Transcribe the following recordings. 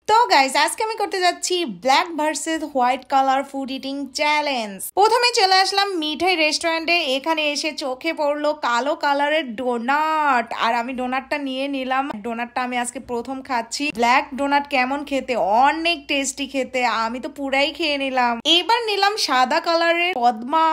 তো গাইস আজকে আমি করতে যাচ্ছি black versus white colour food eating challenge. প্রথমে চলে আসলাম মিঠাই রেস্টুরেন্টে। এখানে এসে চোখে পড়লো কালো কালারের ডোনাট, আর আমি ডোনাটটা নিয়ে নিলাম। ডোনাটটা আমি আজকে প্রথম খাচ্ছি। ব্ল্যাক ডোনাট কেমন খেতে, অনেক টেস্টি খেতে, আমি তো পুরাই খেয়ে নিলাম। এবার নিলাম সাদা কালারের পদ্মা।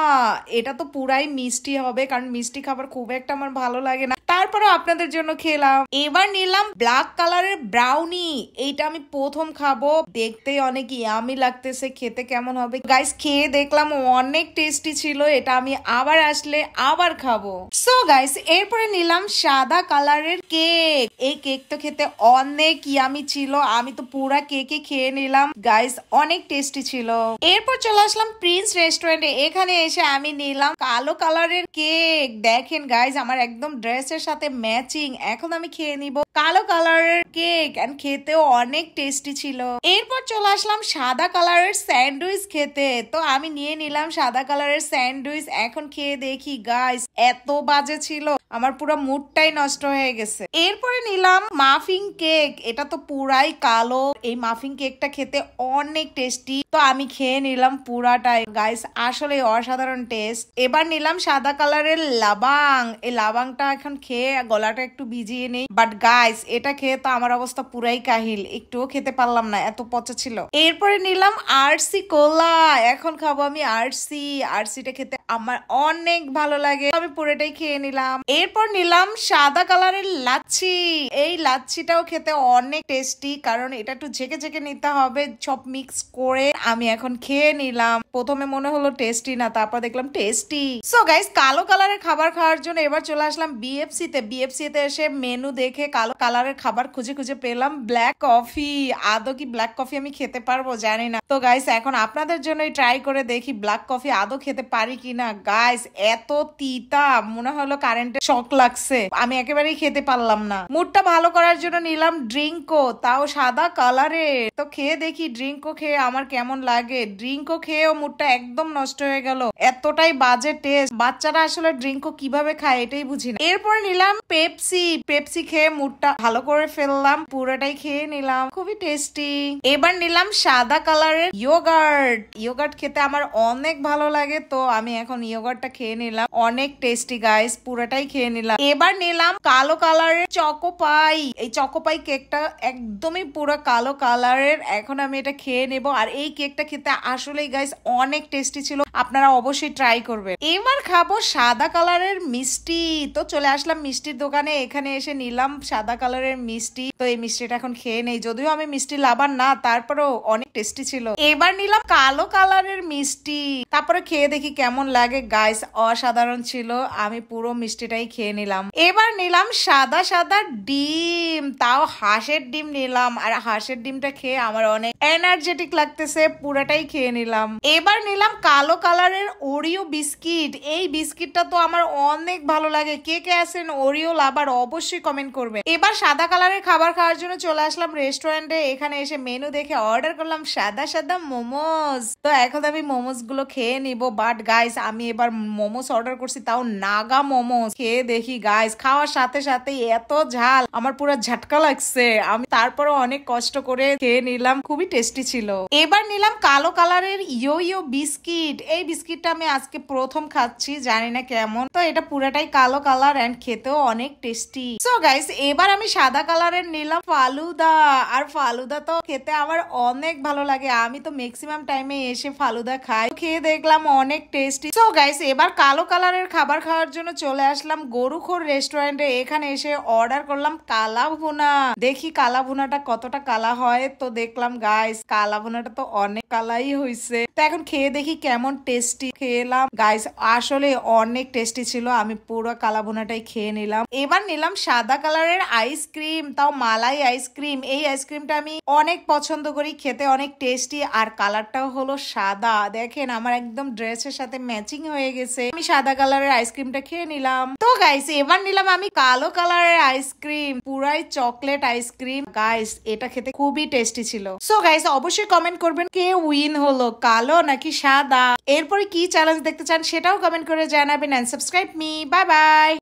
এটা তো পুরাই মিষ্টি হবে, কারণ মিষ্টি খাবার খুব একটা আমার ভালো লাগে না, তারপরে আপনাদের জন্য খেলাম। এবার নিলাম ব্ল্যাক কালারের ব্রাউনি। এইটা আমি প্রথম খাবো, দেখতেই অনেক ইয়ামি লাগতেছে, খেতে কেমন হবে গাইস খেয়ে দেখলাম অনেক টেস্টি ছিল। এটা আমি আবার আসলে আবার খাবো। সো গাইস এরপরে নিলাম সাদা কালারের কেক। এই কেক তো খেতে অনেক ইয়ামি ছিল, আমি তো পুরা কেকই খেয়ে নিলাম গাইস, অনেক টেস্টি ছিল। এরপর চলে আসলাম প্রিন্স রেস্টুরেন্টে। এখানে এসে আমি নিলাম কালো কালারের কেক। দেখেন গাইস আমার একদম ড্রেসের সাথে ম্যাচিং। এখন আমি খেয়ে নিব কালো কালারের কেক, এন্ড খেতেও অনেক টেস্টি ছিল। এরপর চলে আসলাম সাদা কালারের স্যান্ডউইচ খেতে। তো আমি নিয়ে নিলাম সাদা কালারের স্যান্ডউইচ। এখন খেয়ে দেখি গাইস এত বাজে ছিল, আমার পুরো মুডটাই নষ্ট হয়ে গেছে। এরপরে নিলাম মাফিন কেক। এটা তো পুরাই কালো। এই মাফিন কেকটা খেতে অনেক টেস্টি, তো আমি খেয়ে নিলাম পুরাটাই গাইস, আসলে অসাধারণ টেস্ট। এবার নিলাম সাদা কালারের লাবাং। এই লাবাংটা এখন খেয়ে গলাটা একটু ভিজিয়ে নেই, বাট গাইস এটা খেয়ে তো আমার অবস্থা পুরাই কাহিল, একটুও খেতে পারলাম না, এত পচা ছিল। এরপরে নিলাম আরসি কোলা। এখন খাবো আমি আরসিটা খেতে আমার অনেক ভালো লাগে, আমি পুরোটাই খেয়ে নিলাম। এরপর নিলাম সাদা কালারের লাচ্ছি। এই লাচ্ছিটাও খেতে অনেক টেস্টি, কারণ এটা একটু ঝেঁকে ঝেঁকে নিতে হবে সব মিক্স করে। আমি এখন খেয়ে নিলাম, প্রথমে মনে হলো টেস্টি না, তারপর দেখলাম টেস্টি। সো গাইস কালো কালারের খাবার খাওয়ার জন্য এবার চলে আসলাম বিএফসি তে। বিএফসি তে এসে মেনু দেখে কালো কালারের খাবার খুঁজে খুঁজে পেলাম ব্ল্যাক কফি। আদৌ কি ব্ল্যাক কফি আমি খেতে পারবো জানি না। তো গাইস এখন আপনাদের জন্যই ট্রাই করে দেখি ব্ল্যাক কফি আদৌ খেতে পারি কিনা। গাইস এত তিতা, মনে হলো কারেন্টে শক লাগছে, আমি একেবারেই খেতে পারলাম না। মুডটা ভালো করার জন্য নিলাম ড্রিঙ্কো, তাও সাদা কালারের। তো খেয়ে দেখি ড্রিঙ্কো খেয়ে আমার কেমন লাগে। ড্রিঙ্কো খেয়েও মুডটা একদম নষ্ট হয়ে গেল, এতটাই বাজে টেস্ট। বাচ্চারা আসলে ড্রিঙ্কো কিভাবে খায় এটাই বুঝি না। এরপর নিলাম পেপসি। পেপসি খেয়ে মুডটা ভালো করে ফেললাম, পুরোটাই খেয়ে নিলাম, খুবই টেস্টি। এবার নিলাম সাদা কালারের ইয়োগার্ট। ইয়োগার্ট খেতে আমার অনেক ভালো লাগে, তো আমি এখন ইয়োগার্টটা খেয়ে নিলাম, অনেক টেস্টি গাইস, পুরোটাই খেয়ে নিলাম। এবার নিলাম কালো কালারের চকোপাই। এই চকোপাই কেকটা একদমই পুরো কালো কালারের। এখন আমি এটা খেয়ে নেব, আর এই কেকটা খেতে আসলেই গাইস অনেক টেস্টি ছিল, আপনারা অবশ্যই ট্রাই করবেন। এবার খাবো সাদা কালারের মিষ্টি। তো চলে আসলাম মিষ্টির দোকানে। এখানে এসে নিলাম সাদা কালারের মিষ্টি। তো এই মিষ্টিটা এখন খেয়ে নেই, যদিও আমি মিষ্টি লাভার না, তারপরেও অনেক টেস্টি ছিল। এবার নিলাম কালো কালারের মিষ্টি, তারপরে খেয়ে দেখি কেমন লাগে গাইস, অসাধারণ ছিল, আমি পুরো মিষ্টিটাই খেয়ে নিলাম। এবার নিলাম সাদা সাদা ডিম, তাও হাঁসের ডিম নিলাম, আর হাঁসের ডিমটা খেয়ে আমার অনেক এনার্জেটিক লাগতেছে, পুরাটাই খেয়ে নিলাম। এবার নিলাম কালো কালারের ওরিও বিস্কিট। এই বিস্কিটটা তো আমার অনেক ভালো লাগে, কে কে আছেন ওরিও লাভার অবশ্যই কমেন্ট করবে। এবার সাদা কালারের খাবার খাওয়ার জন্য চলে আসলাম রেস্টুরেন্টে। এখানে এসে মেনু দেখে অর্ডার করলাম সাদা সাদা মোমোজ। তো এখন আমি মোমোজ গুলো খেয়ে নিব, বাট গাইস আমি এবার মোমোজ অর্ডার করছি, তাও নাগা মোমোজ। খেয়ে দেখি গাইস খাওয়ার সাথে সাথে এত ঝাল, আমার পুরো ঝাটকা লাগছে, আমি তারপরে অনেক কষ্ট করে খেয়ে নিলাম, খুবই টেস্টি ছিল। এবার নিলাম কালো কালারের ইয়ো ইয়ো বিস্কিট। এই বিস্কিটটা আমি আজকে প্রথম খাচ্ছি, জানি না কেমন। তো এটা পুরাটাই কালো কালার এন্ড খেতেও অনেক টেস্টি। সো গাইস এবার আমি সাদা কালারের নিলাম ফালুদা। আর ফালুদা তো খেতে আমার অনেক ভালো লাগে, আমি তো ম্যাক্সিমাম টাইমে এসে ফালুদা খাই, খেয়ে দেখলাম অনেক টেস্টি। সো গাইস এবার কালো কালারের খাবার খাওয়ার জন্য চলে আসলাম গরুখোর রেস্টুরেন্টে। এখানে এসে অর্ডার করলাম কালা ভুনা। দেখি কালা ভুনাটা কতটা কালা হয়। তো দেখলাম গাইস কালা ভুনাটা তো অনেক কালাই হয়েছে, তো এখন খেয়ে দেখি কেমন টেস্টি। খেলাম গাইস আসলে অনেক টেস্টি ছিল, আমি পুরো কালা ভুনাটাই খেয়ে নিলাম। এবার নিলাম সাদা কালারের আইসক্রিম, তাও মালাই আইসক্রিম। এই আইসক্রিমটা আমি অনেক পছন্দ করি, খেতে অনেক টেস্টি, আর কালারটাও হলো সাদা। দেখেন আমার একদম ড্রেসের সাথে ম্যাচিং হয়ে গেছে, আমি সাদা কালারের আইসক্রিমটা খেয়ে নিলাম। তো গাইস এবার নিলাম আমি কালো কালারের আইসক্রিম, পুরাই চকলেট আইসক্রিম। গাইস এটা খেতে খুবই টেস্টি ছিল। সো গাইস অবশ্যই কমেন্ট করবেন কে উইন হলো, কালো নাকি সাদা। এরপরে কি চ্যালেঞ্জ দেখতে চান সেটাও কমেন্ট করে জানাবেন, and subscribe me. Bye by.